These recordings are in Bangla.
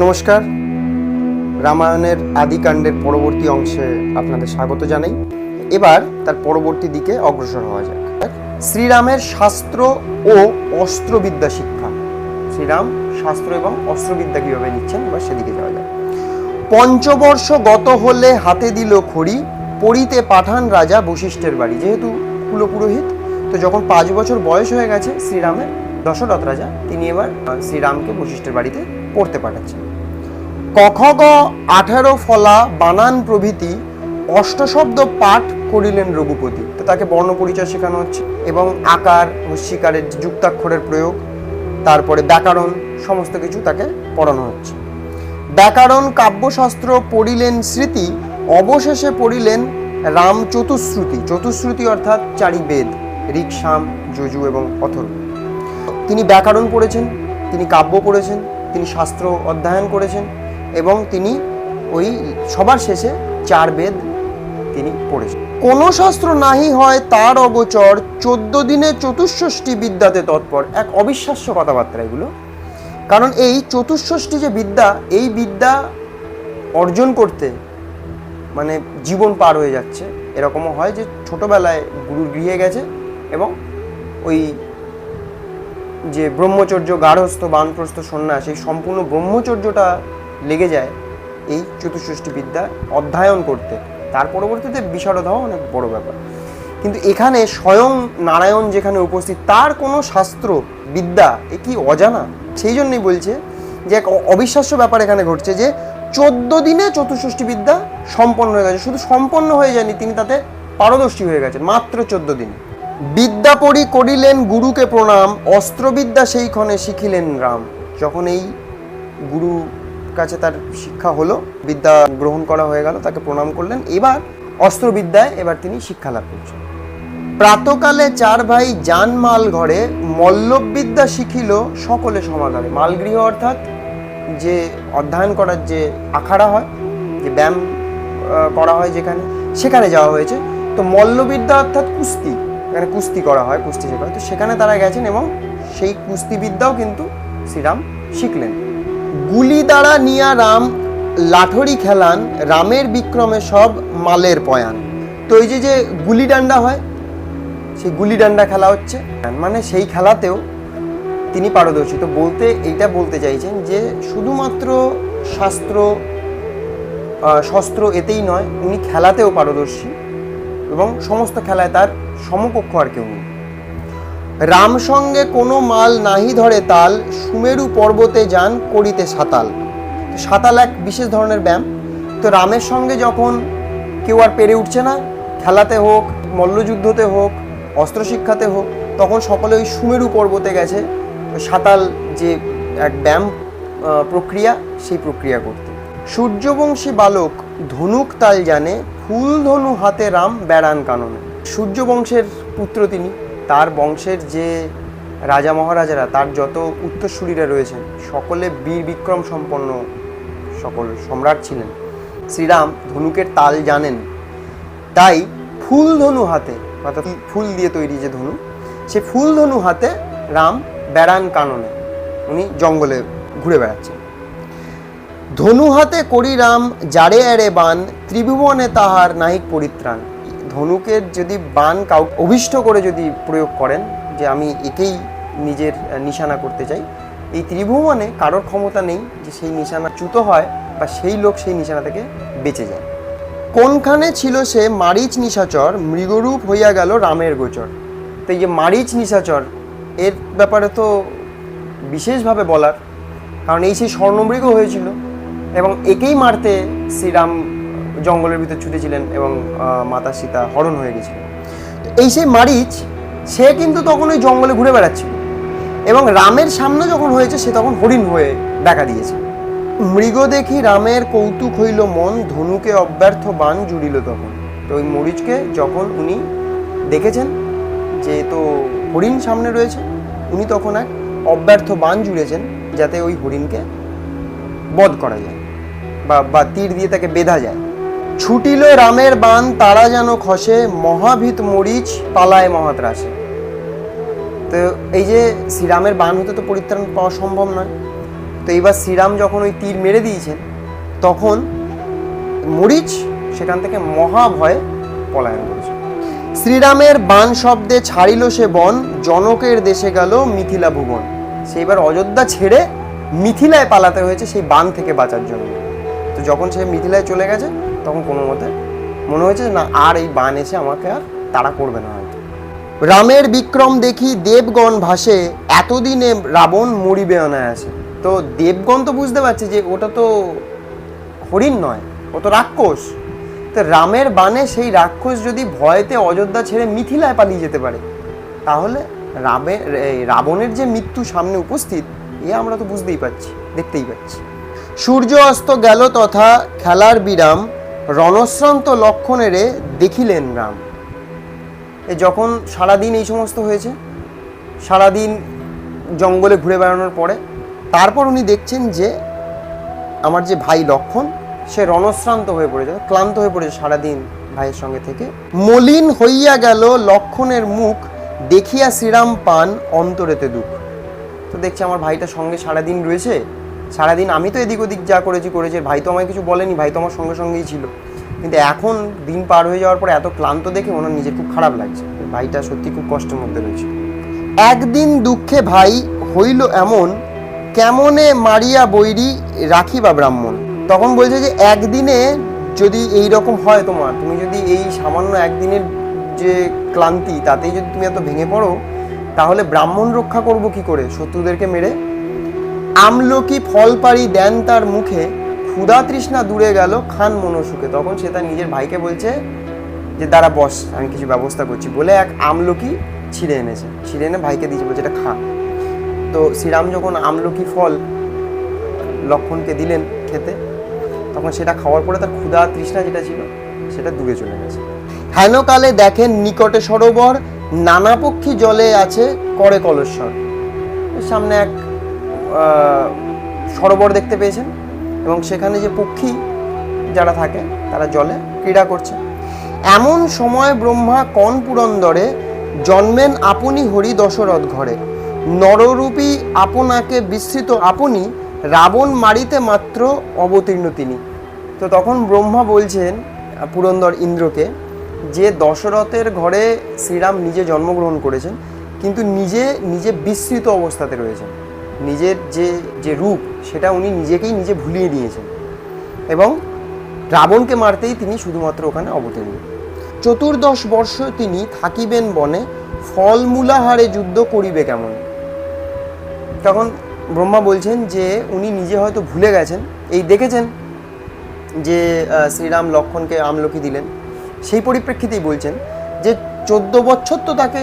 নমস্কার, রামায়ণের আদিকাণ্ডের পরবর্তী অংশে আপনাদের স্বাগত জানাই। এবার তার পরবর্তী দিকে অগ্রসর হওয়া যাক। শ্রীরামের শাস্ত্র ও অস্ত্রবিদ্যা শিক্ষা। শ্রীরাম শাস্ত্র এবং অস্ত্রবিদ্যা কীভাবে নিচ্ছেন, এবার সেদিকে যাওয়া যাক। পঞ্চবর্ষ গত হলে হাতে দিল খড়ি, পড়িতে পাঠান রাজা বশিষ্ঠের বাড়ি। যেহেতু কুলপুরোহিত, তো যখন 5 বছর বয়স হয়ে গেছে শ্রীরামের, দশরথ রাজা তিনি এবার শ্রীরামকে বশিষ্ঠের বাড়িতে পড়তে পাঠাচ্ছেন। কখ গ 18 ফলা বানান প্রভৃতি অষ্টশব্দ পাঠ করিলেন রঘুপতি। তো তাকে বর্ণ পরিচয় শেখানো হচ্ছে এবং আকার হস্যিকারের যুক্তাক্ষরের প্রয়োগ, তারপরে ব্যাকরণ, সমস্ত কিছু তাকে পড়ানো হচ্ছে। ব্যাকরণ কাব্যশাস্ত্র পড়িলেন স্মৃতি, অবশেষে পড়িলেন রাম চতুশ্রুতি। চতুশ্রুতি অর্থাৎ 4 বেদ, ঋক, সাম, যজু এবং অথর্ব। তিনি ব্যাকরণ পড়েছেন, তিনি কাব্য পড়েছেন, তিনি শাস্ত্র অধ্যয়ন করেছেন এবং তিনি ওই সবার শেষে 4 বেদ তিনি পড়েছেন। কোন শাস্ত্র নাহি হয় তার অগোচর, 14 দিনে চতুষ্ষষ্ঠী বিদ্যাতে তৎপর। এক অবিশ্বাস্য কথাবার্তা এগুলো, কারণ এই চতুষ্ষষ্ঠী যে বিদ্যা, এই বিদ্যা অর্জন করতে মানে জীবন পার হয়ে যাচ্ছে। এরকমও হয় যে ছোটবেলায় গুরুর গৃহে গেছে এবং ওই যে ব্রহ্মচর্য, গার্হস্থ, বানপ্রস্থ, সন্ন্যাস, এই সম্পূর্ণ ব্রহ্মচর্যটা লেগে যায় এই চতুষ্ষষ্ঠী বিদ্যা অধ্যয়ন করতে। তার পরবর্তীতে বিশারদ হওয়া অনেক বড় ব্যাপার। কিন্তু এখানে স্বয়ং নারায়ণ যেখানে উপস্থিত, তার কোনো শাস্ত্র বিদ্যা এ কি অজানা? সেই জন্যই বলছে যে এক অবিশ্বাস্য ব্যাপার এখানে ঘটছে যে 14 দিনে চতুষ্ষষ্ঠী বিদ্যা সম্পন্ন হয়ে গেছে। শুধু সম্পন্ন হয়ে যায়নি, তিনি তাতে পারদর্শী হয়ে গেছেন মাত্র 14 দিনে। বিদ্যাপরি করিলেন গুরুকে প্রণাম, অস্ত্রবিদ্যা সেইক্ষণে শিখিলেন রাম। যখন এই গুরু কাছে তার শিক্ষা হলো, বিদ্যা গ্রহণ করা হয়ে গেল, তাকে প্রণাম করলেন। এবার অস্ত্রবিদ্যায় এবার তিনি শিক্ষা লাভ করছেন। প্রাতকালে 4 ভাই যান মাল ঘরে, মল্লবিদ্যা শিখিল সকলে সমাদরে। মালগৃহ অর্থাৎ যে অধ্যয়ন করার যে আখাড়া হয়, যে ব্যায়াম করা হয় যেখানে, সেখানে যাওয়া হয়েছে। তো মল্লবিদ্যা অর্থাৎ কুস্তি, এখানে কুস্তি করা হয়, কুস্তি শেখা হয়। তো সেখানে তারা গেছেন এবং সেই কুস্তিবিদ্যাও কিন্তু শ্রীরাম শিখলেন। গুলি দ্বারা নিয়া রাম লাঠরি খেলান, রামের বিক্রমে সব মালের পয়ান। তো এই যে গুলি ডান্ডা হয়, সেই গুলি ডান্ডা খেলা হচ্ছে, মানে সেই খেলাতেও তিনি পারদর্শী। তো এইটা বলতে চাইছেন যে শুধুমাত্র শস্ত্র এতেই নয়, উনি খেলাতেও পারদর্শী এবং সমস্ত খেলায় তার সমকক্ষ আর কেউ নেই। রাম সঙ্গে কোনো মাল নাহি ধরে তাল, সুমেরু পর্বতে যান করিতে সাতাল। সাতাল এক বিশেষ ধরনের ব্যায়াম। তো রামের সঙ্গে যখন কেউ আর পেরে উঠছে না, খেলাতে হোক, মল্লযুদ্ধতে হোক, অস্ত্র শিক্ষাতে হোক, তখন সকলে ওই সুমেরু পর্বতে গেছে সাতাল যে এক ব্যায়াম প্রক্রিয়া, সেই প্রক্রিয়া করতে। সূর্যবংশী বালক ধনুক তাল জানে, ফুল ধনু হাতে রাম বেড়ান কাননে। সূর্যবংশের পুত্র তিনি, তার বংশের যে রাজা মহারাজারা, তার যত উত্তরসূরিরা রয়েছেন, সকলে বীর বিক্রম সম্পন্ন সকল সম্রাট ছিলেন। শ্রীরাম ধনুকের তাল জানেন, তাই ফুল ধনু হাতে, অর্থাৎ ফুল দিয়ে তৈরি যে ধনু, সে ফুল ধনু হাতে রাম বেড়ান কাননে, উনি জঙ্গলে ঘুরে বেড়াচ্ছেন। ধনু হাতে করি রাম জাড়ে এড়ে বান, ত্রিভুবনে তাহার নাহিক পরিত্রাণ। ধনুকের যদি বান কাউ অভিষ্ট করে যদি প্রয়োগ করেন, যে আমি একেই নিজের নিশানা করতে চাই, এই ত্রিভুবনে কারোর ক্ষমতা নেই যে সেই নিশানা চ্যুত হয় বা সেই লোক সেই নিশানা থেকে বেঁচে যায়। কোনখানে ছিল সে মারিচ নিশাচর, মৃগরূপ হইয়া গেল রামের গোচর। তো এই যে মারিচ নিশাচর, এর ব্যাপারে তো বিশেষভাবে বলার, কারণ এই সেই স্বর্ণমৃগ হয়েছিল এবং একেই মারতে শ্রীরাম জঙ্গলের ভিতর ছুটেছিলেন এবং মাতা সীতা হরণ হয়ে গেছিলেন। এই সেই মারিচ, সে কিন্তু তখন ওই জঙ্গলে ঘুরে বেড়াচ্ছিল এবং রামের সামনে যখন হয়েছে, সে তখন হরিণ হয়ে দেখা দিয়েছে। মৃগ দেখি রামের কৌতুক হইল মন, ধনুকে অব্যর্থ বাণ জুড়িল তখন। তো ওই মরিচকে যখন উনি দেখেছেন যে তো হরিণ সামনে রয়েছে, উনি তখন এক অব্যর্থ বাণ জুড়েছেন যাতে ওই হরিণকে বধ করা যায় বা তীর দিয়ে তাকে বেঁধা যায়। ছুটিল রামের বাণ তারা যেন খসে, মহাভীত মরিচ পালায় মহাত্রাসে। তো এই যে শ্রীরামের বাণ হতে তো পরিত্রাণ পাওয়া সম্ভব নয়, তো এইবার শ্রীরাম যখন ওই তীর মেরে দিয়েছেন, তখন মরিচ সেখান থেকে মহাভয়ে পলায়ন করেছে। শ্রীরামের বাণ শব্দে ছাড়িল সে বন, জনকের দেশে গেল মিথিলা ভুবন। সে এবার অযোধ্যা ছেড়ে মিথিলায় পালাতে হয়েছে সেই বাণ থেকে বাঁচার জন্য। তো যখন সে মিথিলায় চলে গেছে, তখন কোনো মতে মনে হয়েছে না আর এই বাণ এসে আমাকে আর তাড়া করবে না হয়তো। রামের বিক্রম দেখি দেবগণ ভাসে, এতদিনে রাবণ মরিবে অনায়াসে। তো দেবগণ তো বুঝতে পারছে যে ওটা তো হরিণ নয়, ও তো রাক্ষস। তো রামের বাণে সেই রাক্ষস যদি ভয়তে অযোধ্যা ছেড়ে মিথিলায় পালিয়ে যেতে পারে, তাহলে রাবণের যে মৃত্যু সামনে উপস্থিত, এ আমরা তো বুঝতেই পারছি, দেখতেই পাচ্ছি। সূর্য অস্ত গেল তথা খেলার বিরাম, রণশ্রান্ত লক্ষণেরে দেখিলেন রাম। যখন সারাদিন এই সমস্ত হয়েছে, সারাদিন জঙ্গলে ঘুরে বেড়ানোর পরে তারপর উনি দেখছেন যে আমার যে ভাই লক্ষণ, সে রণশ্রান্ত হয়ে পড়েছে, ক্লান্ত হয়ে পড়েছে সারাদিন ভাইয়ের সঙ্গে থেকে। মলিন হইয়া গেল লক্ষণের মুখ, দেখিয়া শ্রীরাম পান অন্তরেতে দুঃখ। তো দেখছি আমার ভাইটা সঙ্গে সারাদিন রয়েছে, সারাদিন আমি তো এদিক ওদিক যা করেছি, ভাই তো আমায় কিছু বলেনি, ভাই তো আমার সঙ্গে সঙ্গেই ছিল, কিন্তু এখন দিন পার হয়ে যাওয়ার পর এত ক্লান্ত দেখে ওনার নিজের খুব খারাপ লাগছে, ভাইটা সত্যি খুব কষ্টের মধ্যে রয়েছে। একদিন দুঃখে ভাই হইল এমন, কেমনে মারিয়া বৈরী রাখিবা ব্রাহ্মণ। তখন বলছে যে একদিনে যদি এই রকম হয় তোমার, তুমি যদি এই সামান্য একদিনের যে ক্লান্তি তাতেই যদি তুমি এত ভেঙে পড়ো, তাহলে ব্রাহ্মণ রক্ষা করব কি করে শত্রুদেরকে মেরে। আমলকি ফল পাড়ি দেন তার মুখে, ক্ষুধা তৃষ্ণা দূরে গেল খান মনসুখে। তখন সে তার নিজের ভাইকে বলছে যে দাঁড়া বস, আমি কিছু ব্যবস্থা করছি, বলে এক আমলকি ছিঁড়ে এনেছে, ছিঁড়ে এনে ভাইকে দিয়েছে, বলছে এটা খা। তো শ্রীরাম যখন আমলকি ফল লক্ষণকে দিলেন খেতে, তখন সেটা খাওয়ার পরে তার ক্ষুধা তৃষ্ণা যেটা ছিল সেটা দূরে চলে গেছে। হেনকালে দেখেন নিকটে সরোবর, নানা পক্ষী জলে আছে করে কলস্বর। সামনে এক সরোবর দেখতে পেয়েছেন এবং সেখানে যে পক্ষী যারা থাকে তারা জলে ক্রীড়া করছে। এমন সময় ব্রহ্মা কন পুরন্দরে, জন্মেন আপনি হরি দশরথ ঘরে। নররূপী আপনাকে বিস্মৃত আপনি, রাবণ মারিতে মাত্র অবতীর্ণ তিনি। তো তখন ব্রহ্মা বলছেন পুরন্দর ইন্দ্রকে যে দশরথের ঘরে শ্রীরাম নিজে জন্মগ্রহণ করেছেন, কিন্তু নিজে বিস্মৃত অবস্থাতে রয়েছেন, নিজের যে রূপ সেটা উনি নিজে ভুলিয়ে দিয়েছেন, এবং রাবণকে মারতেই তিনি শুধুমাত্র ওখানে অবতীর্ণ। 14 বর্ষ তিনি থাকিবেন বনে, ফলমূলাহারে যুদ্ধ করিবে কেমন। তখন ব্রহ্মা বলছেন যে উনি নিজে হয়তো ভুলে গেছেন, এই দেখেছেন যে শ্রীরাম লক্ষণকে আমলকি দিলেন, সেই পরিপ্রেক্ষিতেই বলছেন যে 14 বছর তো তাকে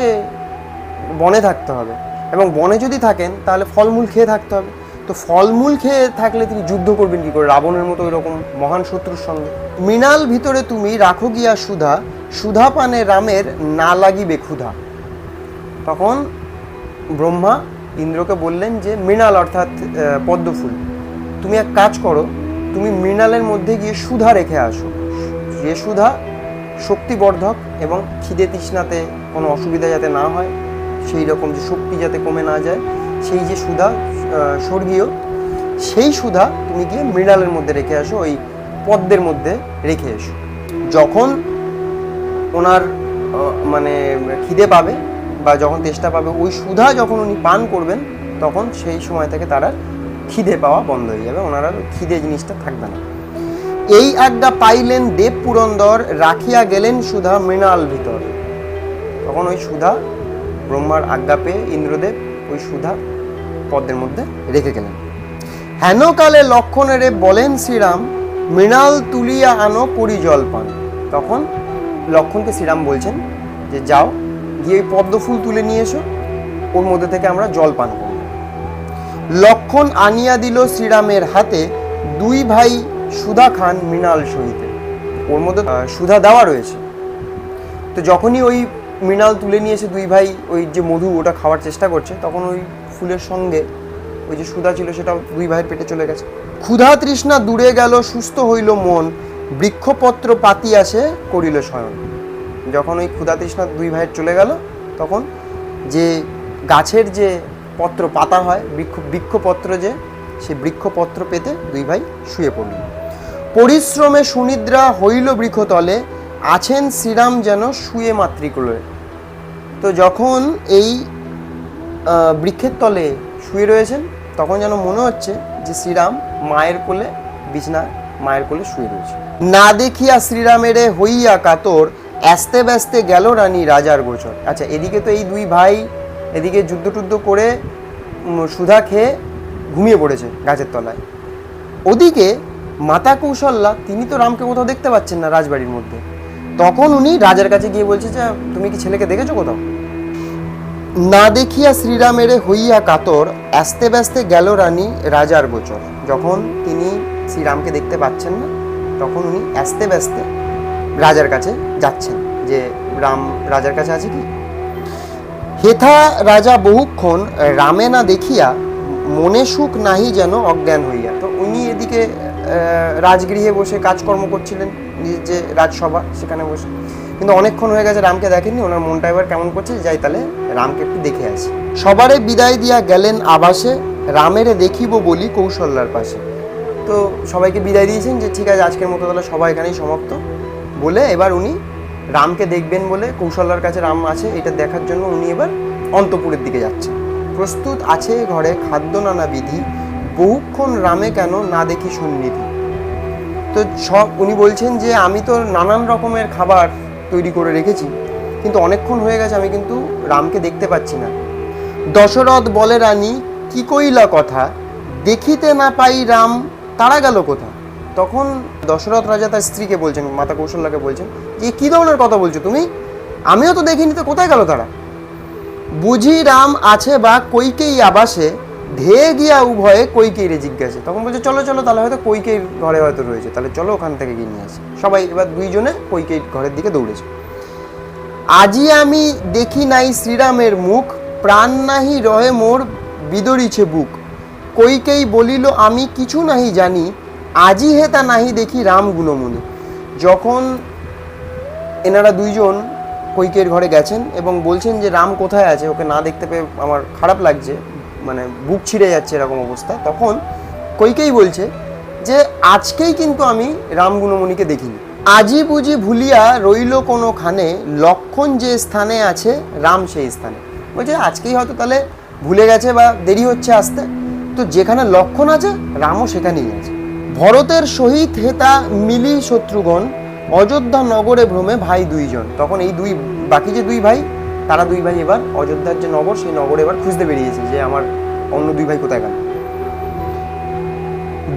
বনে থাকতে হবে, এবং বনে যদি থাকেন তাহলে ফলমূল খেয়ে থাকতে হবে। তো ফলমূল খেয়ে থাকলে তিনি যুদ্ধ করবেন কি করে রাবণের মতো এরকম মহান শত্রুর সঙ্গে। মৃণাল ভিতরে তুমি রাখো গিয়া সুধা, সুধা পানে রামের না লাগিবে ক্ষুধা। তখন ব্রহ্মা ইন্দ্রকে বললেন যে মৃণাল অর্থাৎ পদ্মফুল, তুমি এক কাজ করো, তুমি মৃণালের মধ্যে গিয়ে সুধা রেখে আসো, যে সুধা শক্তিবর্ধক এবং খিদে তৃষ্ণাতে কোনো অসুবিধা যাতে না হয়, সেই রকম যে শক্তি যাতে কমে না যায়, সেই যে সুধা স্বর্গীয়, সেই সুধা তুমি গিয়ে মৃণালের মধ্যে রেখে আসো, ওই পদ্মের মধ্যে রেখে এসো। যখন ওনার মানে খিদে পাবে বা যখন তেষ্টা পাবে, ওই সুধা যখন উনি পান করবেন, তখন সেই সময় থেকে তার আর খিদে পাওয়া বন্ধ হয়ে যাবে, ওনার আর খিদে জিনিসটা থাকবে না। এই আজ্ঞা পাইলেন দেব পুরন্দর, রাখিয়া গেলেন সুধা মৃণাল ভিতর। তখন ওই সুধা ব্রহ্মার আজ্ঞা পেয়ে ইন্দ্রদেব ওই সুধা পদ্মের মধ্যে রেখে গেলেন। হেনকালে লক্ষণেরে বলেন শ্রীরাম, মৃণাল তুলিয়া আনো করি জলপান। তখন লক্ষণকে শ্রীরাম বলছেন যে যাও গিয়ে ওই পদ্ম ফুল তুলে নিয়ে এসো, ওর মধ্যে থেকে আমরা জল পান করব। লক্ষণ আনিয়া দিল শ্রীরামের হাতে, দুই ভাই সুধা খান মৃণাল সহিতে। ওর মধ্যে সুধা দেওয়া রয়েছে। তো যখনই ওই মৃণাল তুলে নিয়ে এসে দুই ভাই ওই যে মধু ওটা খাওয়ার চেষ্টা করছে, তখন ওই ফুলের সঙ্গে ওই যে সুধা ছিল সেটাও দুই ভাইয়ের পেটে চলে গেছে। ক্ষুধা তৃষ্ণা দূরে গেল, সুস্থ হইল মন, বৃক্ষপত্র পাতি আসে করিল শয়ন। যখন ওই ক্ষুধা তৃষ্ণা দুই ভাইয়ের চলে গেল, তখন যে গাছের যে পত্র পাতা হয়, বৃক্ষপত্র যে সে বৃক্ষপত্র পেতে দুই ভাই শুয়ে পড়লেন। পরিশ্রমে সুনিদ্রা হইল বৃক্ষতলে, আছেন শ্রীরাম যেন শুয়ে মাতৃকুলে। তো যখন এই বৃক্ষের তলে শুয়ে রয়েছেন তখন যেন মনে হচ্ছে যে শ্রীরাম মায়ের কোলে, বিছনা মায়ের কোলে শুয়ে রয়েছে। না দেখিয়া শ্রীরামেরে হইয়া কাতর, আস্তে ব্যস্তে গেল রানী রাজার গোচর। আচ্ছা, এদিকে তো এই দুই ভাই এদিকে যুদ্ধ টুদ্ধ করে সুধা খেয়ে ঘুমিয়ে পড়েছে গাছের তলায়। ওদিকে মাতা কৌশল্যা তিনি তো রামকে কোথাও দেখতে পাচ্ছেন না রাজবাড়ির মধ্যে। তখন উনি রাজার কাছে গিয়ে বলছে যে তুমি কি ছেলেকে দেখেছো কোথাও? না দেখিয়া শ্রীরামেরে হইয়া কাতর, আস্তে ব্যস্তে গেল রানী রাজার গোচর। যখন তিনি শ্রীরামকে দেখতে পাচ্ছেন না তখন উনি আস্তে ব্যস্তে রাজার কাছে যাচ্ছেন যে রাম রাজার কাছে আছে কি। হেথা রাজা বহুক্ষণ রামে না দেখিয়া, মনে সুখ নাহি যেন অজ্ঞান হইয়া। তো উনি এদিকে রাজগৃহে বসে কাজকর্ম করছিলেন, নিজের যে রাজসভা সেখানে বসে, কিন্তু অনেকক্ষণ হয়ে গেছে রামকে দেখেননি। ওনার মনটা এবার কেমন করছে, যাই তাহলে রামকে একটু দেখে আসি। সবারে বিদায় দিয়া গেলেন আবাসে, রামেরে দেখিব বলি কৌশল্যার পাশে। তো সবাইকে বিদায় দিয়েছেন যে ঠিক আছে আজকের মতো তাহলে সবাই এখানেই সমাপ্ত বলে এবার উনি রামকে দেখবেন বলে, কৌশল্যার কাছে রাম আছে এটা দেখার জন্য উনি এবার অন্তপুরের দিকে যাচ্ছেন। প্রস্তুত আছে ঘরে খাদ্য নানা বিধি, বহুক্ষণ রামে কেন না দেখি সন্নিধি। তো সব উনি বলছেন যে আমি তো নানান রকমের খাবার তৈরি করে রেখেছি, কিন্তু অনেকক্ষণ হয়ে গেছে আমি কিন্তু রামকে দেখতে পাচ্ছি না। দশরথ বলে রানী কি কইলা কথা, দেখিতে না পাই রাম তারা গেল কোথা। তখন দশরথ রাজা তার স্ত্রীকে বলছেন, মাতা কৌশল্যাকে বলছেন যে কি ধরনের কথা বলছো তুমি, আমিও তো দেখিনি, তো কোথায় গেল তারা। বুঝি রাম আছে বা কইকেই আবাসে, ধেয়ে গিয়া উভয়ে কইকেইরে জিজ্ঞাসে। তখন বলছে চলো চলো তাহলে হয়তো কইকেইর ঘরে হয়তো রয়েছে, তাহলে চলো ওখান থেকে গিয়ে নিয়ে আসি। সবাই এবার দুইজনে কইকেইর ঘরের দিকে দৌড়েছে। আজি আমি দেখি নাই শ্রীরামের মুখ, প্রাণ নাহি রহে মোর বিদরিছে বুক। কইকেই বলিল আমি কিছু নাহি জানি, আজি হেতা নাহি দেখি রাম গুণমুনি। যখন এনারা দুইজন কইকেইর ঘরে গেছেন এবং বলছেন যে রাম কোথায় আছে, ওকে না দেখতে পেয়ে আমার খারাপ লাগছে, মানে বুক ছিঁড়ে যাচ্ছে এরকম অবস্থা, তখন কইকেই বলছে যে আজকেই কিন্তু আমি রাম গুণমণিকে দেখিনি। আজি বুঝি ভুলিয়া রইল কোনোখানে, লক্ষণ যে স্থানে আছে রাম সেই স্থানে। বলছে আজকেই হয়তো তাহলে ভুলে গেছে বা দেরি হচ্ছে আসতে, তো যেখানে লক্ষণ আছে রামও সেখানেই আছে। ভরতের সহিত হেতা মিলি শত্রুঘ্ন, অযোধ্যা নগরে ভ্রমে ভাই দুইজন। তখন এই বাকি যে দুই ভাই, তারা দুই ভাই এবার অযোধ্যার যে নগর সেই নগরে এবার খুঁজতে বেরিয়েছে যে আমার অন্য দুই ভাই কোথায় গেল।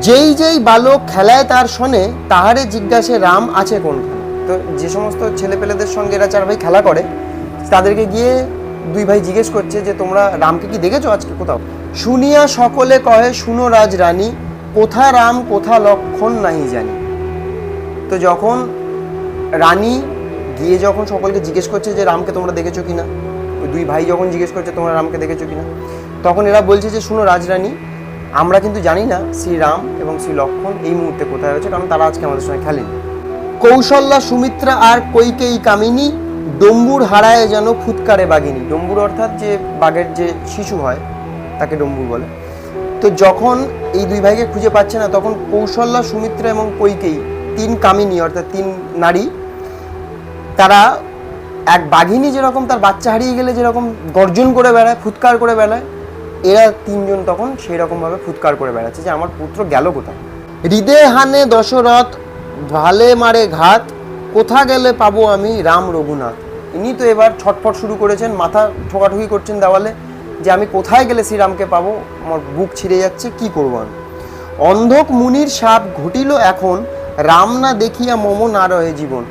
যেই যেই বালক খেলায় তার শোনে, তাহারে জিজ্ঞাসে রাম আছে কোনখানে। তো যে সমস্ত ছেলেপেলেদের সঙ্গে এরা চার ভাই খেলা করে তাদেরকে গিয়ে দুই ভাই জিজ্ঞেস করছে যে তোমরা রামকে কি দেখেছো আজকে কোথাও। শুনিয়া সকলে কহে শুনো রাজ রানী, কোথা রাম কোথা লক্ষণ নাহি জানি। তো যখন রানী গিয়ে যখন সকলকে জিজ্ঞেস করছে যে রামকে তোমরা দেখেছো কিনা, ওই দুই ভাই যখন জিজ্ঞেস করছে তোমরা রামকে দেখেছো কিনা, তখন এরা বলছে যে শুনো রাজরানী, আমরা কিন্তু জানি না শ্রীরাম এবং শ্রী লক্ষণ এই মুহূর্তে কোথায় রয়েছে, কারণ তারা আজকে আমাদের সঙ্গে খেলেনি। কৌশল্যা সুমিত্রা আর কইকেই কামিনী, ডম্বুর হারায় যেন ফুৎকারে বাঘিনী। ডম্বুর অর্থাৎ যে বাঘের যে শিশু হয় তাকে ডম্বুর বলে। তো যখন এই দুই ভাইকে খুঁজে পাচ্ছে না তখন কৌশল্যা সুমিত্রা এবং কইকেই, তিন কামিনী অর্থাৎ তিন নারী, তারা এক বাঘিনী যেরকম তার বাচ্চা হারিয়ে গেলে যেরকম গর্জন করে বেড়ায়, ফুৎকার করে বেড়ায়, এরা তিনজন তখন সেই রকমভাবে ফুৎকার করে বেড়াচ্ছে যে আমার পুত্র গেল কোথায়। হৃদয় হানে দশরথ ভালে মারে ঘাত, কোথা গেলে পাবো আমি রাম রঘুনাথ। ইনি তো এবার ছটফট শুরু করেছেন, মাথা ঠোকাঠুকি করছেন দেওয়ালে যে আমি কোথায় গেলে শ্রীরামকে পাবো, আমার বুক ছিঁড়ে যাচ্ছে, কি করবো আমি। অন্ধক মুনির সাপ ঘটিল এখন, রাম না দেখিয়া মম না রহে জীবন।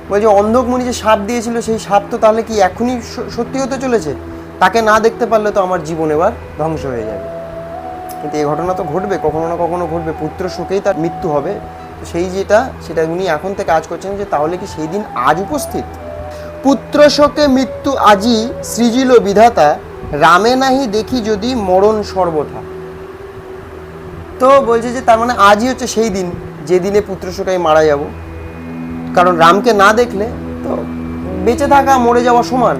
বলছে অন্ধক মুনি যে সাপ দিয়েছিল সেই সাপ তো তাহলে কি এখনই সত্যি হতে চলেছে, তাকে না দেখতে পারলে তো আমার জীবন এবার ধ্বংস হয়ে যাবে। কিন্তু এই ঘটনা তো ঘটবে, কখনো না কখনো ঘটবে, পুত্র শোকেই তার মৃত্যু হবে। তো সেই সেটা উনি এখন থেকে কাজ করছেন যে তাহলে কি সেই দিন আজ উপস্থিত। পুত্র শোকে মৃত্যু আজি সৃজিল বিধাতা, রামে নাহি দেখি যদি মরণ সর্বথা। তো বলছে যে তার মানে আজই হচ্ছে সেই দিন যেদিনে পুত্র শোকে আমি মারা যাব, কারণ রামকে না দেখলে তো বেঁচে থাকা মরে যাওয়া সমান।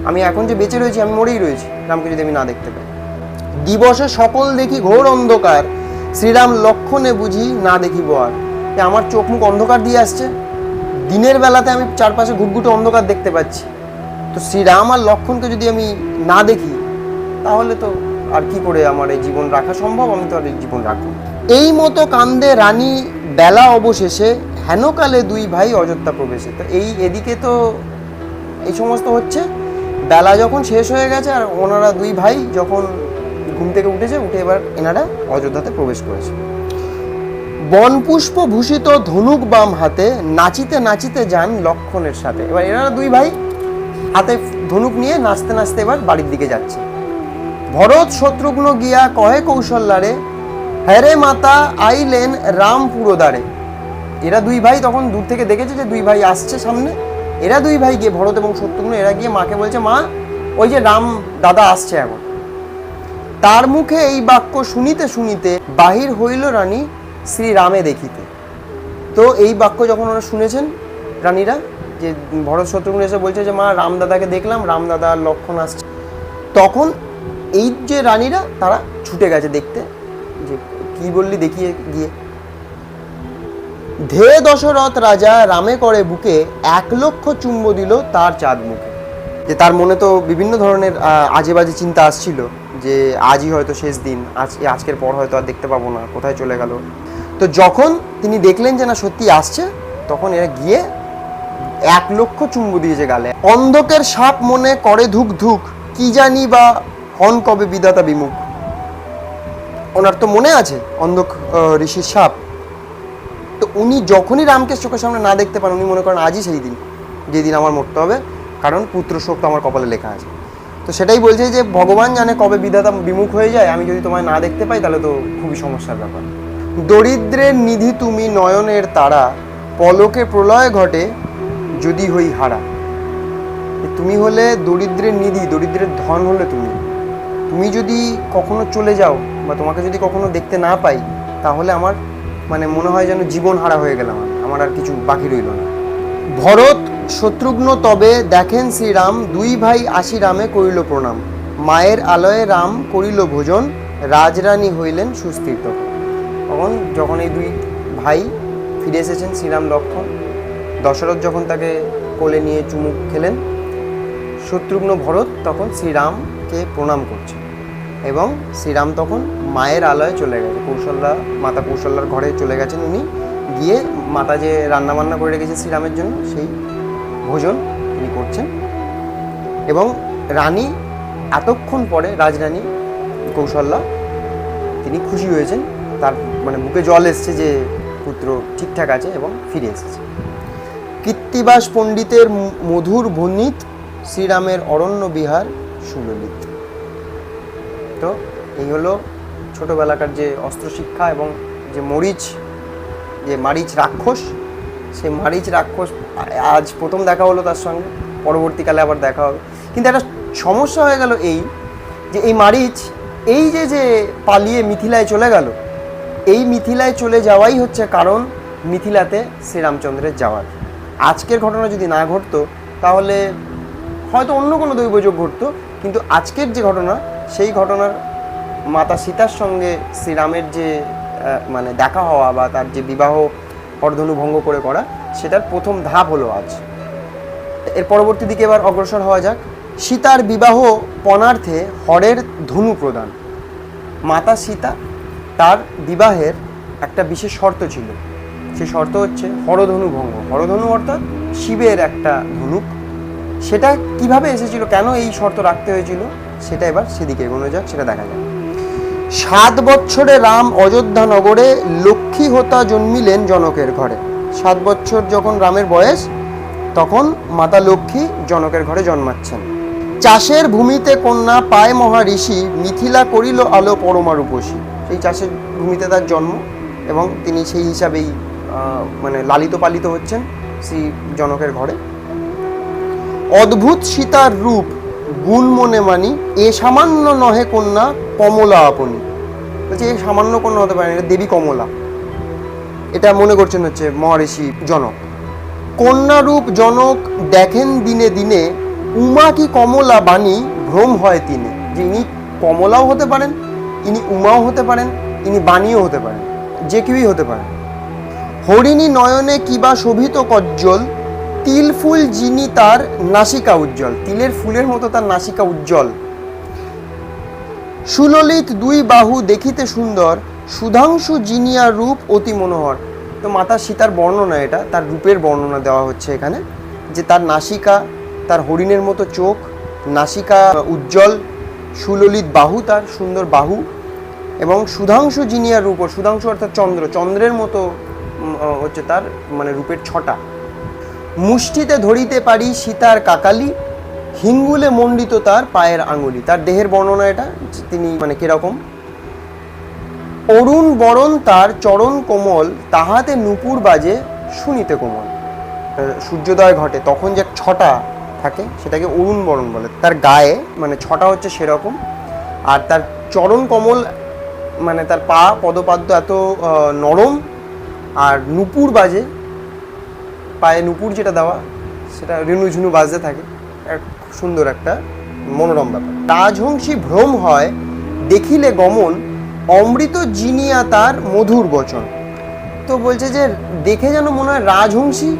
আমি এখন যে বেঁচে রয়েছি আমি মরেই রয়েছি রামকে যদি আমি না দেখতে পাই। দিবসে সকল দেখি ঘোর অন্ধকার, শ্রীরাম লক্ষণে বুঝি না দেখিব আর। আমার চোখ মুখ অন্ধকার দিয়ে আসছে, দিনের বেলাতে আমি চারপাশে ঘুটঘুটে অন্ধকার দেখতে পাচ্ছি, তো শ্রীরাম আর লক্ষণকে যদি আমি না দেখি তাহলে তো আর কি করে আমার এই জীবন রাখা সম্ভব, আমি তো আর এই জীবন রাখবো। এই মতো কান্দে রানী বেলা অবশেষে, হেনকালে দুই ভাই অযোধ্যা প্রবেশে। তো এদিকে তো এই সমস্ত হচ্ছে, বেলা যখন শেষ হয়ে গেছে আর ওনারা দুই ভাই যখন ঘুম থেকে উঠে এবার এনারা অযোধ্যাতে প্রবেশ করেছে। বনপুষ্প ভূষিত ধনুক বাম হাতে, নাচিতে নাচিতে যান লক্ষণের সাথে। এবার এনারা দুই ভাই হাতে ধনুক নিয়ে নাচতে নাচতে এবার বাড়ির দিকে যাচ্ছে। ভরত শত্রুঘ্ন গিয়া কহে কৌশল্যারে, হ্যারে মাতা আইলেন রাম পুরোদারে। এরা দুই ভাই তখন দূর থেকে দেখেছে যে দুই ভাই আসছে সামনে, এরা দুই ভাই গিয়ে ভরত এবং শত্রুঘ্ন এরা গিয়ে মাকে বলছে, মা ওই যে রাম দাদা আসছে এখন। তার মুখে এই বাক্য শুনিতে শুনিতে বাহির হইল রানী শ্রীরামে দেখিতে। তো এই বাক্য যখন ওরা শুনেছেন রানীরা, যে ভরত শত্রুঘ্ন এসে বলছে যে মা রাম দাদাকে দেখলাম, রাম দাদা লক্ষণ আসছে, তখন এই যে রানীরা তারা ছুটে গেছে দেখতে যে কি বললি দেখিয়ে গিয়ে। ধে দশরথ রাজা রামে করে বুকে, 1,00,000 চুম্ব দিল তার চাঁদ মুখে। যে তার মনে তো বিভিন্ন ধরনের আজে বাজে চিন্তা আসছিল যে আজই হয়তো শেষ দিন, আজকের পর হয়তো আর দেখতে পাবো না, কোথায় চলে গেল। তো যখন তিনি দেখলেন যে না সত্যি আসছে, তখন এরা গিয়ে 1,00,000 চুম্ব দিয়েছে গালে। অন্ধকের সাপ মনে করে ধুক ধুক, কি জানি বা হন কবে বিধাতা বিমুখ। ওনার তো মনে আছে অন্ধক ঋষির সাপ, তো উনি যখনই রামকে চোখের সামনে না দেখতে পান উনি মনে করেন আজই সেই দিন যেদিন আমার মরতে হবে, কারণ পুত্র শোক তো আমার কপালে লেখা আছে। তো সেটাই বলছে যে ভগবান জানে কবে বিধাতা বিমুখ হয়ে যায়, আমি যদি তোমায় না দেখতে পাই তাহলে তো খুবই সমস্যার ব্যাপার। দরিদ্রের নিধি তুমি নয়নের তারা, পলকে প্রলয় ঘটে যদি হই হারা। তুমি হলে দরিদ্রের নিধি, দরিদ্রের ধন হলে তুমি যদি কখনো চলে যাও বা তোমাকে যদি কখনো দেখতে না পাই, তাহলে আমার মানে মনে হয় যেন জীবন হারা হয়ে গেলাম, আমার আর কিছু বাকি রইল না। ভরত শত্রুঘ্ন তবে দেখেন শ্রীরাম, দুই ভাই আসি রামে করিল প্রণাম। মায়ের আলয়ে রাম করিল ভোজন, রাজরানী হইলেন সুস্থির তখন। যখন এই দুই ভাই ফিরে এসেছেন শ্রীরাম লক্ষণ, দশরথ যখন তাকে কোলে নিয়ে চুমুক খেলেন, শত্রুঘ্ন ভরত তখন শ্রীরামকে প্রণাম করছে এবং শ্রীরাম তখন মায়ের আলয়ে চলে গেছে, মাতা কৌশল্যার ঘরে চলে গেছেন উনি, গিয়ে মাতা যে রান্নাবান্না করে রেখেছে শ্রীরামের জন্য সেই ভোজন তিনি করছেন। এবং রানী এতক্ষণ পরে, রাজরানী কৌশল্যা, তিনি খুশি হয়েছেন, তার মানে বুকে জল এসছে যে পুত্র ঠিকঠাক আছে এবং ফিরে এসেছে। কৃত্তিবাস পণ্ডিতের মধুর ভনিত, শ্রীরামের অরণ্য বিহার সুললিত। তো এই হলো ছোটোবেলাকার যে অস্ত্র শিক্ষা এবং যে মারিচ রাক্ষস, সেই মারিচ রাক্ষস আজ প্রথম দেখা হলো তার সঙ্গে, পরবর্তীকালে আবার দেখা হবে। কিন্তু একটা সমস্যা হয়ে গেল এই যে এই মারিচ এই যে পালিয়ে মিথিলায় চলে গেল, এই মিথিলায় চলে যাওয়াই হচ্ছে কারণ মিথিলাতে শ্রীরামচন্দ্রের যাওয়ার। আজকের ঘটনা যদি না ঘটতো তাহলে হয়তো অন্য কোনো দৈবযোগ ঘটতো, কিন্তু আজকের যে ঘটনা, সেই ঘটনার মাতা সীতার সঙ্গে শ্রীরামের যে মানে দেখা হওয়া বা তার যে বিবাহ হরধনু ভঙ্গ করে করা, সেটার প্রথম ধাপ হলো আজ। এর পরবর্তী দিকে এবার অগ্রসর হওয়া যাক। সীতার বিবাহ পণার্থে হরের ধনু প্রদান। মাতা সীতা তার বিবাহের একটা বিশেষ শর্ত ছিল, সেই শর্ত হচ্ছে হরধনু ভঙ্গ। হরধনু অর্থাৎ শিবের একটা ধনুক। সেটা কিভাবে এসেছিল, কেন এই শর্ত রাখতে হয়েছিল, সেটা এবার সেদিকে এগোনো যাক, সেটা দেখা যাক। 7 বছরে রাম অযোধ্যা নগরে, লক্ষ্মী হোতা জন্মিলেন জনকের ঘরে। 7 বছর যখন রামের বয়স, তখন মাতা লক্ষ্মী জনকের ঘরে জন্মাচ্ছেন। চাষের ভূমিতে কন্যা পায় মহা ঋষি, মিথিলা করিল আলো পরমা রূপসী। সেই চাষের ভূমিতে তার জন্ম এবং তিনি সেই হিসাবেই মানে লালিত পালিত হচ্ছেন শ্রী জনকের ঘরে। অদ্ভুত সীতার রূপ গুণ মনে মানি, এ সামান্য নহে কন্যা কমলা আপনি। বলছে এই সামান্য কন্যা হতে পারে না, এটা দেবী কমলা, এটা মনে করছেন হচ্ছে মহর্ষি জনক। কন্যারূপ জনক দেখেন দিনে দিনে, উমা কি কমলা বাণী ভ্রম হয় তিনে। যে ইনি কমলাও হতে পারেন ইনি উমাও হতে পারেন, ইনি বাণীও হতে পারেন, যে কেউই হতে পারেন। হরিণী নয়নে কিবা শোভিত কজ্জ্বল, তিল ফুল যিনি তার নাসিকা উজ্জ্বল। তিলের ফুলের মতো তার নাসিকা উজ্জ্বল। সুললিত দুই বাহু দেখিতে সুন্দর, সুধাংশু জিনিয়া রূপ অতি মনোহর। তো মাতা সীতার বর্ণনা, এটা তার রূপের বর্ণনা দেওয়া হচ্ছে এখানে, যে তার নাসিকা, তার হরিণের মতো চোখ, নাসিকা উজ্জ্বল, সুললিত বাহু, তার সুন্দর বাহু, এবং সুধাংশু জিনিয়া রূপ, সুধাংশু অর্থাৎ চন্দ্র, চন্দ্রের মতো হচ্ছে তার মানে রূপের ছটা। মুষ্টিতে ধরিতে পারি সীতার কাকালি, হিঙ্গুলে মণ্ডিত তার পায়ের আঙুলি। তার দেহের বর্ণনা এটা, তিনি মানে কিরকম। অরুণ বরণ তার চরণ কোমল, তাহাতে নূপুর বাজে শুনিতে কোমল। সূর্যোদয় ঘটে তখন যে ছটা থাকে সেটাকে অরুণ বরণ বলে। তার গায়ে মানে ছটা হচ্ছে সেরকম, আর তার চরণ কমল মানে তার পা পদপাদ্য এত নরম, আর নূপুর বাজে, পায়ে নূপুর যেটা দেওয়া সেটা রেণু ঝুনু বাজতে থাকে। সুন্দর একটা মনোরম ব্যাপার। রাজহংসী ভ্রম হয় দেখিলে গমন, অমৃত জিনিয়া তার মধুর বচন। তো বলছে যে দেখে যেন মনে হয় রাজহংসী,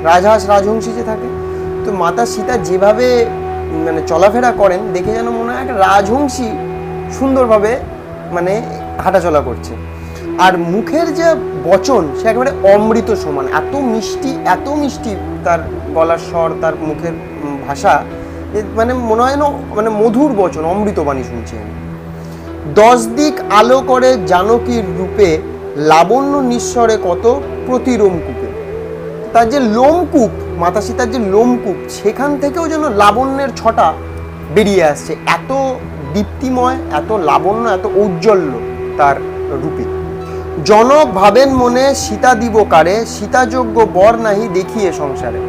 রাজহাঁস রাজহংসী যে থাকে, তো মাতা সীতা যেভাবে মানে চলাফেরা করেন দেখে যেন মনে হয় একটা রাজহংসী সুন্দরভাবে মানে হাঁটাচলা করছে। আর মুখের যে বচন সে একেবারে অমৃত সমান, এত মিষ্টি, এত মিষ্টি তার গলার স্বর, তার মুখের ভাষা, মানে মনে হয় না মানে মধুর বচন, অমৃতবাণী শুনছি আমি। 10 দিক আলো করে জানকীর রূপে, লাবণ্য নিঃস্বরে কত প্রতিরোমকূপে। তার যে লোমকূপ, মাতা সীতার যে লোমকূপ, সেখান থেকেও যেন লাবণ্যের ছটা বেরিয়ে আসছে। এত দীপ্তিময়, এত লাবণ্য, এত ঔজ্জ্বল্য তার রূপে। জনক ভাবেন মনে সীতা দিব কারে, সীতাযোগ্য বর নাহি দেখিয়ে সংসারে।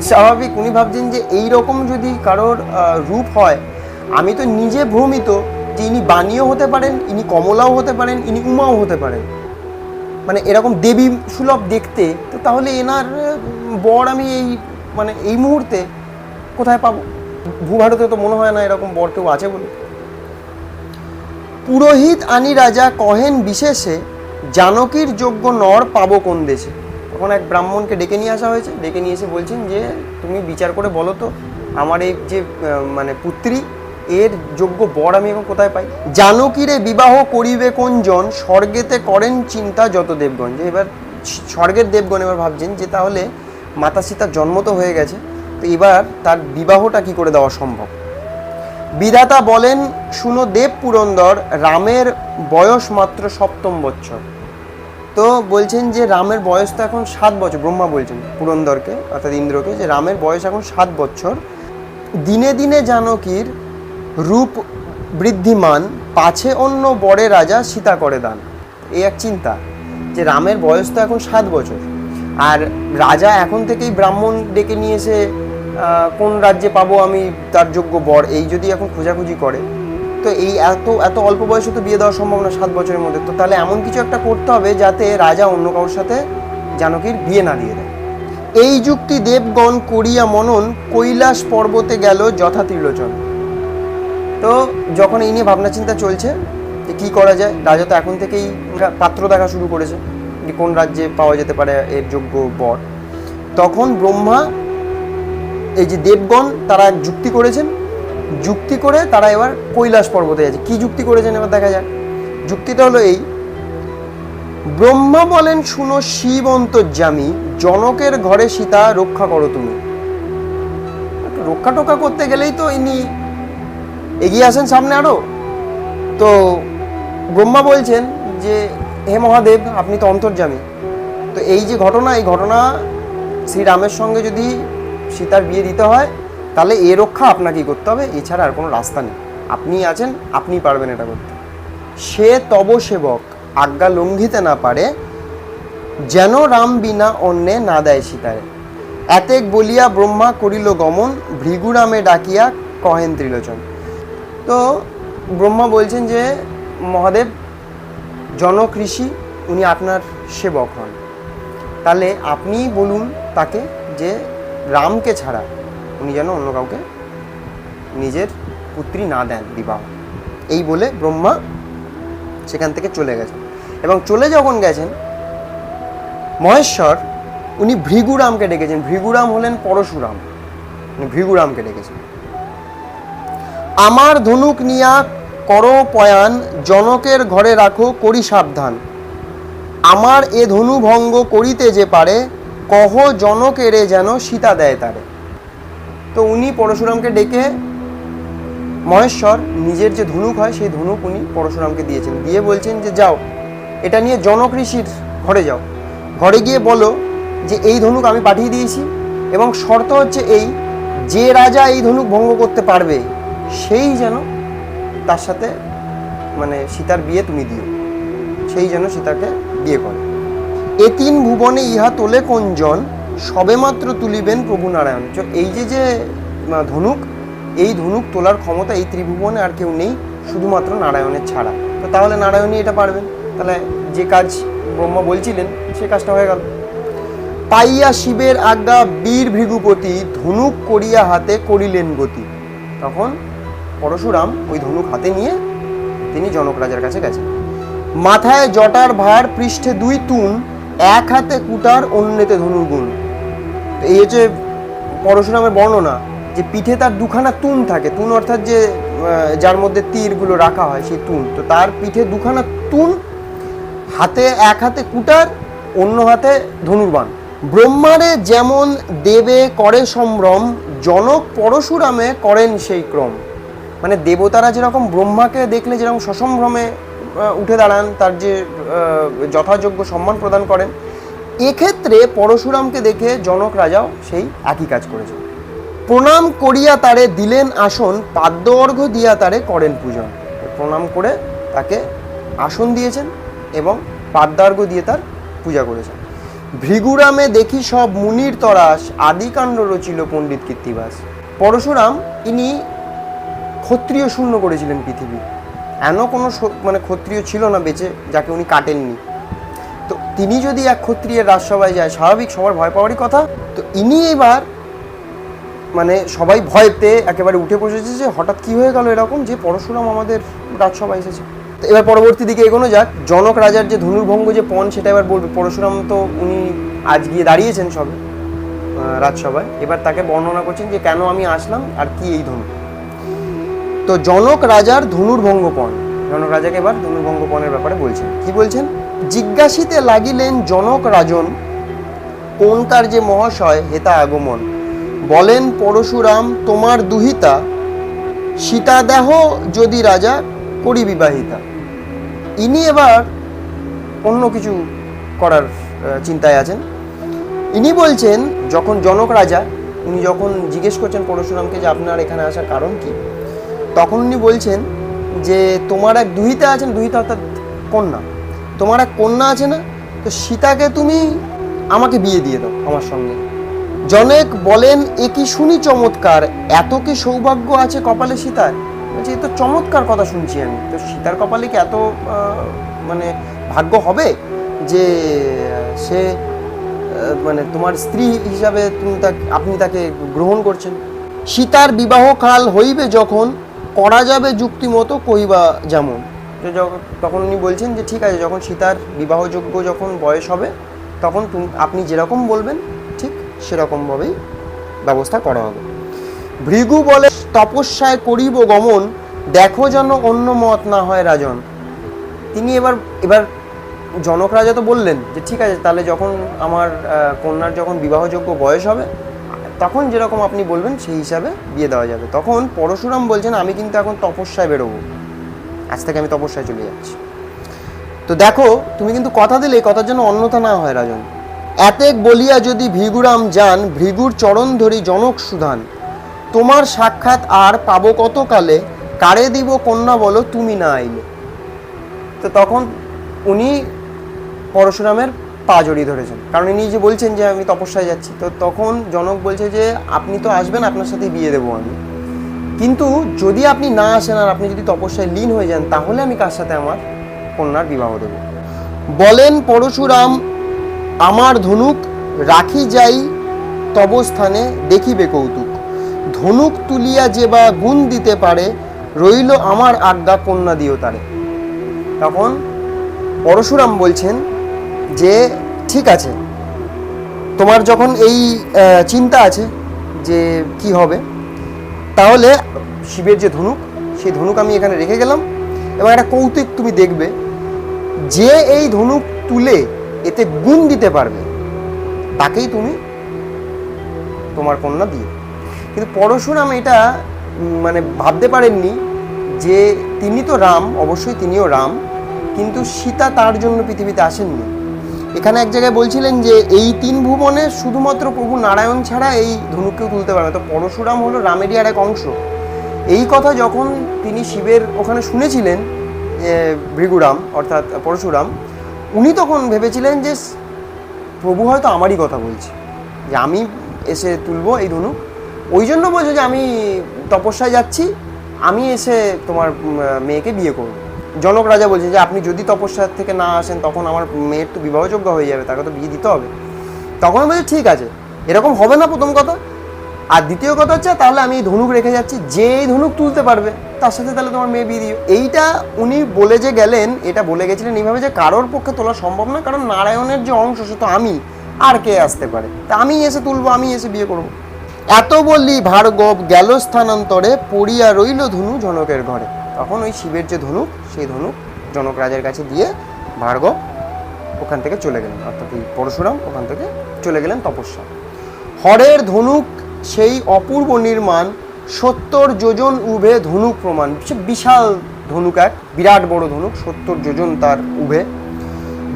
স্বাভাবিক, উনি ভাবছেন যে এইরকম যদি কারোর রূপ হয়, আমি তো নিজে ভ্রমিত যে ইনি বাণীও হতে পারেন, ইনি কমলাও হতে পারেন, ইনি উমাও হতে পারেন, মানে এরকম দেবী সুলভ দেখতে। তো তাহলে এনার বর আমি এই মানে এই মুহূর্তে কোথায় পাবো? ভূভারতে তো মনে হয় না এরকম বর কেউ আছে বলে। পুরোহিত আনি রাজা কহেন বিশেষে, জানকীর যোগ্য নর পাবো কোন দেশে। তখন এক ব্রাহ্মণকে ডেকে নিয়ে আসা হয়েছে, ডেকে নিয়ে এসে বলছেন যে তুমি বিচার করে বলো তো আমার এই যে মানে পুত্রী, এর যোগ্য বর আমি এখন কোথায় পাই। জানকীরে বিবাহ করিবে কোন জন, স্বর্গেতে করেন চিন্তা যত দেবগণ। যে এবার স্বর্গের দেবগণ এবার ভাবছেন যে তাহলে মাতা সীতার জন্ম তো হয়ে গেছে, তো এবার তার বিবাহটা কি করে দেওয়া সম্ভব। বিধাতা বলেন শুনো দেব পুরন্দর, রামের বয়স মাত্র 7ম বৎসর। তো বলছেন যে রামের বয়স তো এখন 7 বছর। ব্রহ্মা বলছেন পুরন্দরকে অর্থাৎ ইন্দ্রকে যে রামের বয়স এখন 7 বছর। দিনে দিনে জানকীর রূপ বৃদ্ধিমান, পাছে অন্য বরে রাজা সীতা করে দান। এই এক চিন্তা যে রামের বয়স তো এখন 7 বছর, আর রাজা এখন থেকেই ব্রাহ্মণ ডেকে নিয়ে এসে কোন রাজ্যে পাবো আমি তার যোগ্য বর, এই যদি এখন খোঁজাখুঁজি করে, তো এই এত এত অল্প বয়সে তো বিয়ে দেওয়া সম্ভব না 7 বছরের মধ্যে। তো তাহলে এমন কিছু একটা করতে হবে যাতে রাজা অন্য কারোর সাথে জানকীর বিয়ে না দিয়ে দেয়। এই যুক্তি দেবগণ করিয়া মনন, কৈলাস পর্বতে গেল যথা ত্রিলোচন। তো যখন এই নিয়ে ভাবনা চিন্তা চলছে যে কী করা যায়, রাজা তো এখন থেকেই পাত্র দেখা শুরু করেছে যে কোন রাজ্যে পাওয়া যেতে পারে এর যোগ্য বর। তখন ব্রহ্মা, এই যে দেবগণ তারা এক যুক্তি করেছেন, যুক্তি করে তারা এবার কৈলাস পর্বতে যাচ্ছে। কি যুক্তি করেছেন এবার দেখা যাক। যুক্তিটা হলো এই, ব্রহ্মা বলেন শুনো শিব অন্তর্যামী, জনকের ঘরে সীতা রক্ষা করো তুমি। রক্ষা টক্ষা করতে গেলেই তো ইনি এগিয়ে আসেন সামনে আরো। তো ব্রহ্মা বলছেন যে হে মহাদেব, আপনি তো অন্তর্যামী, তো এই যে ঘটনা, এই ঘটনা শ্রীরামের সঙ্গে যদি সীতার বিয়ে দিতে হয় তাহলে এ রক্ষা আপনাকেই করতে হবে, এছাড়া আর কোনো রাস্তা নেই। আপনি আছেন, আপনি পারবেন এটা করতে। সে তব সেবক আজ্ঞা লঙ্ঘিতে না পারে, যেন রাম বিনা অন্যে না দেয় সীতারে। এতেক বলিয়া ব্রহ্মা করিল গমন, ভৃগুরামে ডাকিয়া কহেন ত্রিলোচন। তো ব্রহ্মা বলছেন যে মহাদেব, জনক ঋষি উনি আপনার সেবক হন, তাহলে আপনি বলুন তাকে যে রামকে ছাড়া উনি যেন অন্য কাউকে নিজের পুত্রী না দেন বিবাহ। এই বলে ব্রহ্মা সেখান থেকে চলে গেছেন। এবং চলে যখন গেছেন, মহেশ্বর উনি ভৃগুরামকে ডেকেছেন। ভৃগুরাম হলেন পরশুরাম, ভৃগুরামকে ডেকেছেন। আমার ধনুক নিয়া করো পয়ান, জনকের ঘরে রাখো করি সাবধান। আমার এ ধনু ভঙ্গ করিতে যে পারে, কহ জনকেরে যেন সীতা দেয় তারে। তো উনি পরশুরামকে ডেকে, মহেশ্বর নিজের যে ধনুক হয় সেই ধনুক উনি পরশুরামকে দিয়েছেন। দিয়ে বলছেন যে যাও, এটা নিয়ে জনক ঋষির ঘরে যাও, ঘরে গিয়ে বলো যে এই ধনুক আমি পাঠিয়ে দিয়েছি, এবং শর্ত হচ্ছে এই, যে রাজা এই ধনুক ভঙ্গ করতে পারবে সেই যেন তার সাথে মানে সীতার বিয়ে তুমি দিও, সেই যেন সীতাকে বিয়ে করে। এ তিন ভুবনে ইহা তোলে কোনজন, সবেমাত্র তুলিবেন প্রভু নারায়ণ। এই যে ধনুক, এই ধনুক তোলার ক্ষমতা এই ত্রিভুবনে আর কেউ নেই, শুধুমাত্র নারায়ণের ছাড়া। তো তাহলে নারায়ণই এটা পারবেন। তাহলে যে কাজ ব্রহ্মা বলছিলেন সে কাজটা হয়ে গেল। পাইয়া শিবের আজ্ঞা বীর ভৃগুপতি, ধনুক করিয়া হাতে করিলেন গতি। তখন পরশুরাম ওই ধনুক হাতে নিয়ে তিনি জনক রাজার কাছে গেছেন। মাথায় জটার ভার, পৃষ্ঠে দুই তুন, এক হাতে কুটার অন্যতে ধনুর্গুণ। এই হচ্ছে পরশুরামের বর্ণনা, যে পিঠে তার দুখানা তুন থাকে। তুন অর্থাৎ যে যার মধ্যে তীরগুলো রাখা হয় সেই তুন। তো তার পিঠে দুখানা তুন, হাতে এক হাতে কুটার, অন্য হাতে ধনুর্বাণ। ব্রহ্মারে যেমন দেবে করে সম্ভ্রম, জনক পরশুরামে করেন সেই ক্রম। মানে দেবতারা যেরকম ব্রহ্মাকে দেখলে যেরকম সসম্ভ্রমে উঠে দাঁড়ান, তার যে যথাযোগ্য সম্মান প্রদান করেন, এক্ষেত্রে পরশুরামকে দেখে জনক রাজাও সেই একই কাজ করেছেন। প্রণাম করিয়া তারে দিলেন আসন, পাদ্য অর্ঘ্য দিয়া তারে করেন পূজন। প্রণাম করে তাকে আসন দিয়েছেন এবং পাদ্যার্ঘ্য দিয়ে তার পূজা করেছেন। ভৃগুরামে দেখি সব মুনির তরাস, আদিকাণ্ড রচিল পণ্ডিত কীর্তিবাস। পরশুরাম ইনি ক্ষত্রিয় শূন্য করেছিলেন পৃথিবী। এমন কোনো মানে ক্ষত্রিয় ছিল না বেঁচে যাকে উনি কাটেননি। তো তিনি যদি এক ক্ষত্রিয়ের রাজসভায় যায়, স্বাভাবিক সবার ভয় পাওয়ারই কথা। তো ইনি এবার মানে সবাই ভয় পেয়ে একেবারে উঠে বসেছে যে হঠাৎ কি হয়ে গেল এরকম, যে পরশুরাম আমাদের রাজসভায় এসেছে। তো এবার পরবর্তী দিকে এগোনো যাক। জনক রাজার যে ধনুর্ভঙ্গ যে পণ সেটা এবার বলবে পরশুরাম। তো উনি আজ গিয়ে দাঁড়িয়েছেন সবে রাজসভায়, এবার তাকে বর্ণনা করছেন যে কেন আমি আসলাম আর কি এই ধনু। তো জনক রাজার ধনুর্ভঙ্গ পণ, জনক রাজাকে এবার ধনুর্ভঙ্গ পণের ব্যাপারে বলছেন। কি বলছেন? জিজ্ঞাসিতে লাগিলেন জনক রাজন, কোন কার্যে মহাশয় হেতা আগমন। বলেন পরশুরাম তোমার দুহিতা, সীতা দেহ যদি রাজা করি বিবাহিতা। ইনি এবার অন্য কিছু করার চিন্তায় আছেন। ইনি বলছেন, যখন জনক রাজা উনি যখন জিজ্ঞেস করছেন পরশুরামকে যে আপনার এখানে আসার কারণ কি, তখন উনি বলছেন যে তোমার এক দুহিতা আছেন, দুহিতা অর্থাৎ কন্যা, তোমার এক কন্যা আছে না, তো সীতাকে তুমি আমাকে বিয়ে দিয়ে দাও আমার সঙ্গে। জনক বলেন এ কি শুনি চমৎকার, এত কি সৌভাগ্য আছে কপালে সীতার। বলছে এ তো চমৎকার কথা শুনছি আমি, তো সীতার কপালে কি এত মানে ভাগ্য হবে যে সে মানে তোমার স্ত্রী হিসাবে আপনি তাকে গ্রহণ করছেন। সীতার বিবাহ কাল হইবে যখন, করা যাবে যুক্তি মতো কহিবা যেমন। তখন উনি বলছেন যে ঠিক আছে, যখন সীতার বিবাহযোগ্য যখন বয়স হবে তখন আপনি যেরকম বলবেন ঠিক সেরকমভাবেই ব্যবস্থা করা হবে। ভৃগু বলে তপস্যায় করিব গমন, দেখো যেন অন্য মত না হয় রাজন। তিনি এবার জনক রাজা তো বললেন যে ঠিক আছে, তাহলে যখন আমার কন্যার যখন বিবাহযোগ্য বয়স হবে তখন যেরকম আপনি বলবেন সেই হিসাবে বিয়ে দেওয়া যাবে। তখন পরশুরাম বলছেন আমি কিন্তু এখন তপস্যায় বেরোবো, আজ থেকে আমি তপস্যায় চলে যাচ্ছি। তো দেখো তুমি কিন্তু কথা দিলে এই কথার জন্য অন্যথা না হয় রাজন। এতেক বলিয়া যদি ভৃগুরাম যান, ভৃগুর চরণ ধরি জনক সুধান। তোমার সাক্ষাৎ আর পাবো কত কালে, কারে দিব কন্যা বলো তুমি না আইলে। তো তখন উনি পরশুরামের পা জড়িয়ে ধরেছেন, কারণ ইনি যে বলছেন যে আমি তপস্যায় যাচ্ছি। তো তখন জনক বলছে যে আপনি তো আসবেন, আপনার সাথে বিয়ে দেবো আমি, কিন্তু যদি আপনি না আসেন আর আপনি যদি তপস্যায় লীন হয়ে যান তাহলে আমি কার সাথে আমার কন্যার বিবাহ দেব। বলেন পরশুরাম আমার ধনুক রাখি যাই তব স্থানে, দেখিবে কৌতুক। ধনুক তুলিয়া যে বা গুণ দিতে পারে, রইল আমার আজ্ঞা কন্যা দিও তারে। তখন পরশুরাম বলছেন যে ঠিক আছে, তোমার যখন এই চিন্তা আছে যে কি হবে, তাহলে শিবের যে ধনুক, সেই ধনুক আমি এখানে রেখে গেলাম, এবং একটা কৌতুক তুমি দেখবে, যে এই ধনুক তুলে এতে গুণ দিতে পারবে তাকেই তুমি তোমার কন্যা দিয়ে। কিন্তু পরশুরাম এটা মানে ভাবতে পারেননি যে তিনি তো রাম, অবশ্যই তিনিও রাম, কিন্তু সীতা তার জন্য পৃথিবীতে আসেননি। এখানে এক জায়গায় বলছিলেন যে এই 3 ভুবনে শুধুমাত্র প্রভু নারায়ণ ছাড়া এই ধনুককেও তুলতে পারবে। তো পরশুরাম হলো রামেরই আর এক অংশ। এই কথা যখন তিনি শিবের ওখানে শুনেছিলেন, ভৃগুরাম অর্থাৎ পরশুরাম, উনি তখন ভেবেছিলেন যে প্রভু হয়তো আমারই কথা বলছে, যে আমি এসে তুলবো এই ধনুক। ওই জন্য বলছে যে আমি তপস্যায় যাচ্ছি, আমি এসে তোমার মেয়েকে বিয়ে করব। জনক রাজা বলছে যে আপনি যদি তপস্যা থেকে না আসেন তখন আমার মেয়ের তো বিবাহযোগ্য হয়ে যাবে, তাকে তো বিয়ে দিতে হবে। তখন বলছে ঠিক আছে, এরকম হবে না প্রথম কথা, আর দ্বিতীয় কথা হচ্ছে তাহলে আমি এই ধনুক রেখে যাচ্ছি, যে এই ধনুক তুলতে পারবে তার সাথে তাহলে তোমার মেয়ে বিয়ে দিও। এইটা উনি বলে যে গেলেন, এটা বলে গেছিলেন এইভাবে যে কারোর পক্ষে তোলা সম্ভব না, কারণ নারায়ণের যে অংশ সে তো আমি, আর কে আসতে পারে, তা আমি এসে তুলবো, আমি এসে বিয়ে করব। এত বললি ভার্গব গেল স্থানান্তরে, পড়িয়া রইল ধনু জনকের ঘরে। তখন ওই শিবের যে ধনুক, সেই ধনুক জনক রাজার কাছে দিয়ে ভার্গব ওখান থেকে চলে গেলেন, অর্থাৎ এই পরশুরাম ওখান থেকে চলে গেলেন তপস্যা। হরের ধনুক সেই অপূর্ব নির্মাণ, 70 যোজন উভে ধনুক প্রমাণ। সে বিশাল ধনুক, এক বিরাট বড় ধনুক, 70 যোজন তার উভে।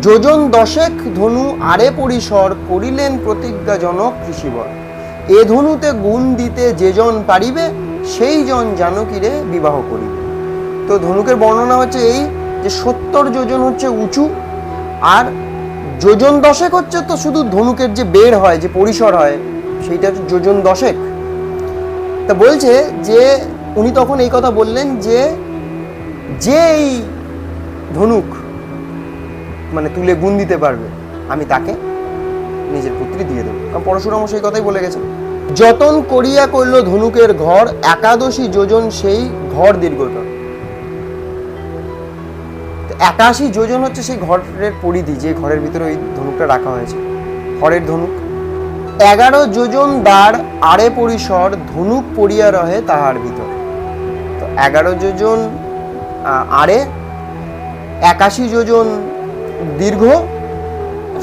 যোজন 10 ধনু আরে পরিসর, করিলেন প্রতিজ্ঞাজনক ঋষিবর। এ ধনুতে গুণ দিতে যেজন পারিবে, সেই জন জানকীরে বিবাহ করিবে। তো ধনুকের বর্ণনা হচ্ছে এই যে 70 যোজন হচ্ছে উঁচু, আর যোজন 10 হচ্ছে তো শুধু ধনুকের যে বের হয়, যে পরিসর হয়, সেইটা হচ্ছে যোজন 10। তা বলছে যে উনি তখন এই কথা বললেন যে যে এই ধনুক মানে তুলে গুণ দিতে পারবে আমি তাকে নিজের পুত্রী দিয়ে দেবো। কারণ পরশুরামও সেই কথাই বলে গেছেন। যতন করিয়া করল ধনুকের ঘর, 81 যোজন সেই ঘর দীর্ঘতর। 81 যোজন হচ্ছে সেই ঘরের পরিধি, যে ঘরের ভিতরে ওই ধনুকটা রাখা হয়েছে, হরের ধনুক। 11 যোজন দ্বার আড়ে পরিসর, ধনুক পড়িয়া রহে তাহার ভিতর। তো 11 যোজন আড়ে, 81 যোজন দীর্ঘ,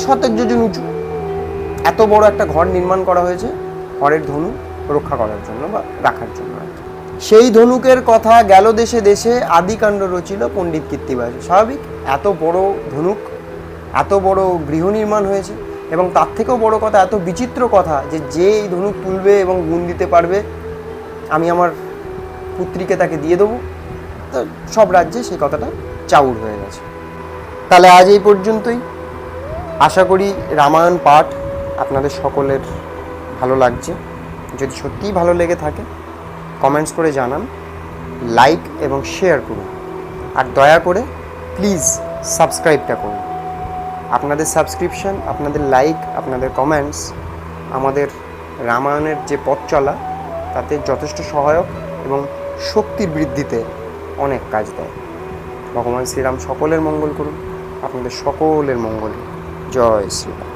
70 যোজন উঁচু, এত বড় একটা ঘর নির্মাণ করা হয়েছে হরের ধনুক রক্ষা করার জন্য বা রাখার জন্য। সেই ধনুকের কথা গেল দেশে দেশে, আদিকাণ্ড রচিল পণ্ডিত কীর্তিবাস। স্বাভাবিক, এত বড় ধনুক, এত বড় গৃহ নির্মাণ হয়েছে, এবং তার থেকেও বড় কথা, এত বিচিত্র কথা যে যে এই ধনুক তুলবে এবং গুণ দিতে পারবে আমি আমার পুত্রীকে তাকে দিয়ে দেবো। তো সব রাজ্যে সেই কথাটা চাউর হয়ে গেছে। তাহলে আজ এই পর্যন্তই। আশা করি রামায়ণ পাঠ আপনাদের সকলের ভালো লাগছে। যদি সত্যিই ভালো লেগে থাকে কমেন্টস করে জানান, লাইক এবং শেয়ার করুন, আর দয়া করে প্লিজ সাবস্ক্রাইবটা করুন। আপনাদের সাবস্ক্রিপশন, আপনাদের লাইক, আপনাদের কমেন্টস আমাদের রামায়ণের যে পথ চলা তাতে যথেষ্ট সহায়ক এবং শক্তির বৃদ্ধিতে অনেক কাজ দেয়। ভগবান শ্রীরাম সকলের মঙ্গল করুন, আপনাদের সকলের মঙ্গল। জয় শ্রীরাম।